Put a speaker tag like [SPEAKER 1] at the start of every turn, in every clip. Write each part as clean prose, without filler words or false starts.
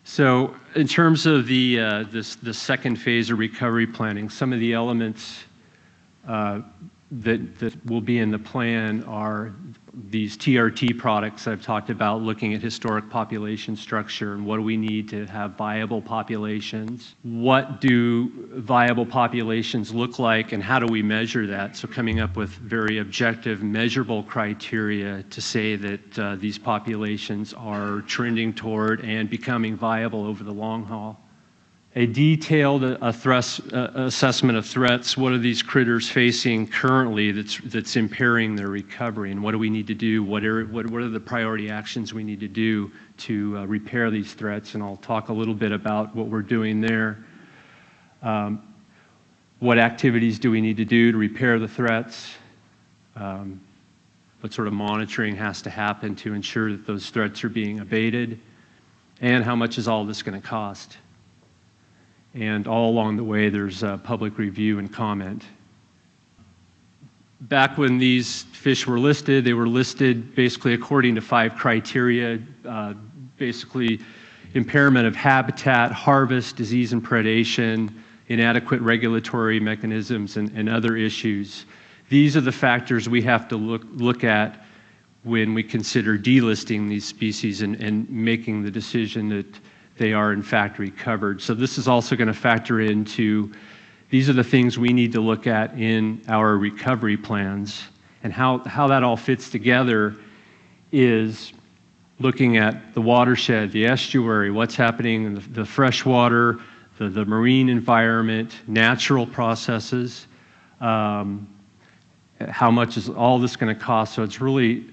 [SPEAKER 1] So in terms of the second phase of recovery planning, some of the elements that will be in the plan are these TRT products I've talked about, looking at historic population structure and what do we need to have viable populations. What do viable populations look like and how do we measure that? So coming up with very objective, measurable criteria to say that these populations are trending toward and becoming viable over the long haul. A detailed assessment of threats. What are these critters facing currently that's impairing their recovery, and what do we need to do? What are the priority actions we need to do to repair these threats? And I'll talk a little bit about what we're doing there. What activities do we need to do to repair the threats? What sort of monitoring has to happen to ensure that those threats are being abated? And how much is all this going to cost? And all along the way, there's public review and comment. Back when these fish were listed, they were listed basically according to 5 criteria, basically impairment of habitat, harvest, disease and predation, inadequate regulatory mechanisms, and other issues. These are the factors we have to look at when we consider delisting these species and making the decision that they are in fact recovered. So this is also going to factor into, these are the things we need to look at in our recovery plans. And how that all fits together is looking at the watershed, the estuary, what's happening in the freshwater, the marine environment, natural processes, how much is all this going to cost. So it's really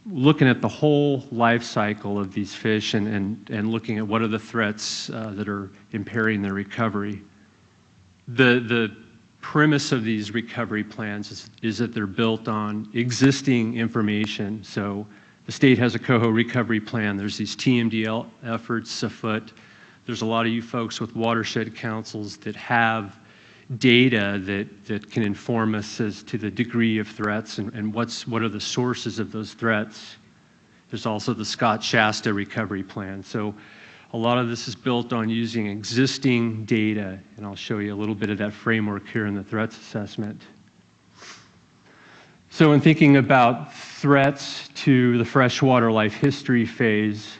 [SPEAKER 1] looking at the whole life cycle of these fish and looking at what are the threats that are impairing their recovery. The premise of these recovery plans is that they're built on existing information. So the state has a coho recovery plan. There's these TMDL efforts afoot. There's a lot of you folks with watershed councils that have data that can inform us as to the degree of threats and what are the sources of those threats. There's also the Scott-Shasta recovery plan. So a lot of this is built on using existing data, and I'll show you a little bit of that framework here in the threats assessment. So in thinking about threats to the freshwater life history phase,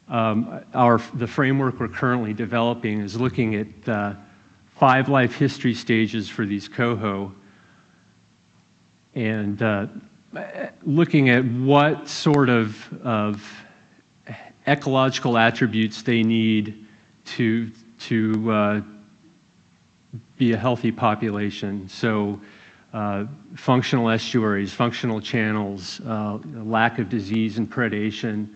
[SPEAKER 1] the framework we're currently developing is looking at 5 life history stages for these coho, and looking at what sort of ecological attributes they need to be a healthy population. So functional estuaries, functional channels, lack of disease and predation,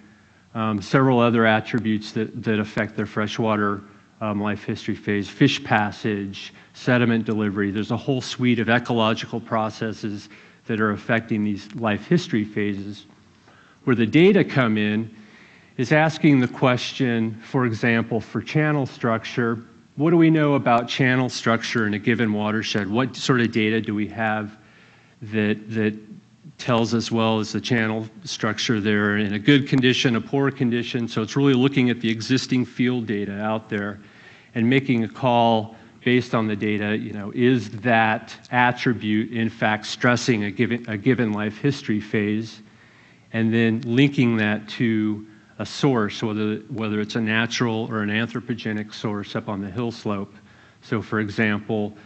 [SPEAKER 1] several other attributes that affect their freshwater life history phase, fish passage, sediment delivery. There's a whole suite of ecological processes that are affecting these life history phases. Where the data come in is asking the question, for example, for channel structure, what do we know about channel structure in a given watershed? What sort of data do we have that tells us, well, is the channel structure there in a good condition, a poor condition? So it's really looking at the existing field data out there and making a call based on the data, is that attribute in fact stressing a given life history phase, and then linking that to a source, whether it's a natural or an anthropogenic source up on the hill slope. So for example,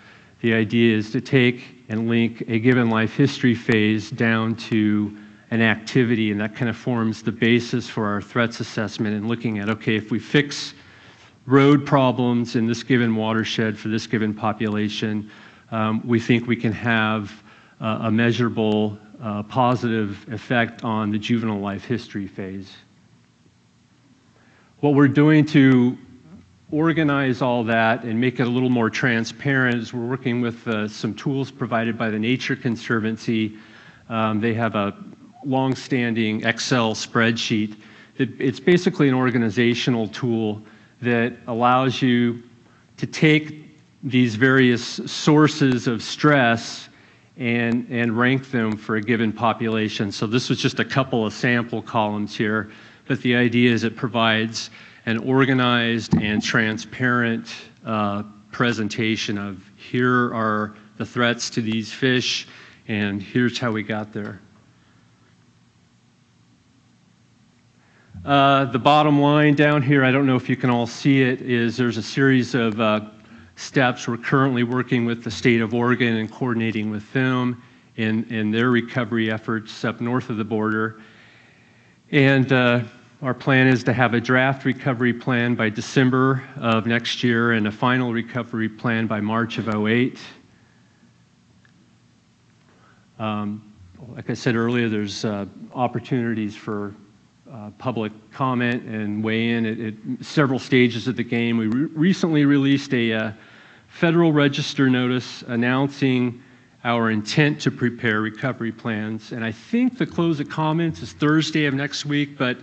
[SPEAKER 1] the idea is to take and link a given life history phase down to an activity, and that kind of forms the basis for our threats assessment and looking at, okay, if we fix road problems in this given watershed for this given population, we think we can have a measurable positive effect on the juvenile life history phase. What we're doing to organize all that and make it a little more transparent is we're working with some tools provided by the Nature Conservancy. They have a long-standing Excel spreadsheet. It's basically an organizational tool that allows you to take these various sources of stress and rank them for a given population. So this was just a couple of sample columns here, but the idea is it provides an organized and transparent presentation of here are the threats to these fish, and here's how we got there. The bottom line down here, I don't know if you can all see it, is there's a series of steps. We're currently working with the state of Oregon and coordinating with them in their recovery efforts up north of the border. And our plan is to have a draft recovery plan by December of next year and a final recovery plan by March of '08. Like I said earlier, there's opportunities for public comment and weigh in at several stages of the game. We recently released a Federal Register notice announcing our intent to prepare recovery plans, and I think the close of comments is Thursday of next week, but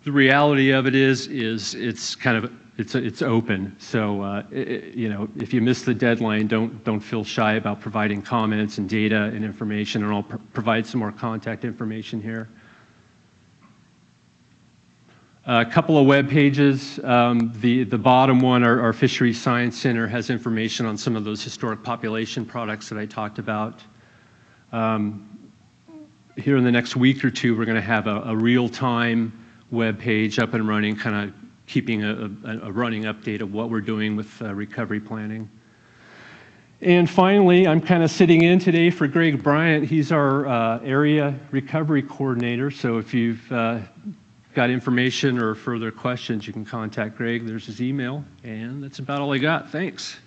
[SPEAKER 1] the reality of it is it's kind of it's open. So you know, if you miss the deadline, don't feel shy about providing comments and data and information, and I'll provide some more contact information here. A couple of web pages. The bottom one, our Fisheries Science Center, has information on some of those historic population products that I talked about. Here in the next week or two, we're going to have a real-time web page up and running, kind of keeping a running update of what we're doing with recovery planning. And finally, I'm kind of sitting in today for Greg Bryant. He's our area recovery coordinator, so if you've got information or further questions, you can contact Greg. There's his email, and that's about all I got. Thanks.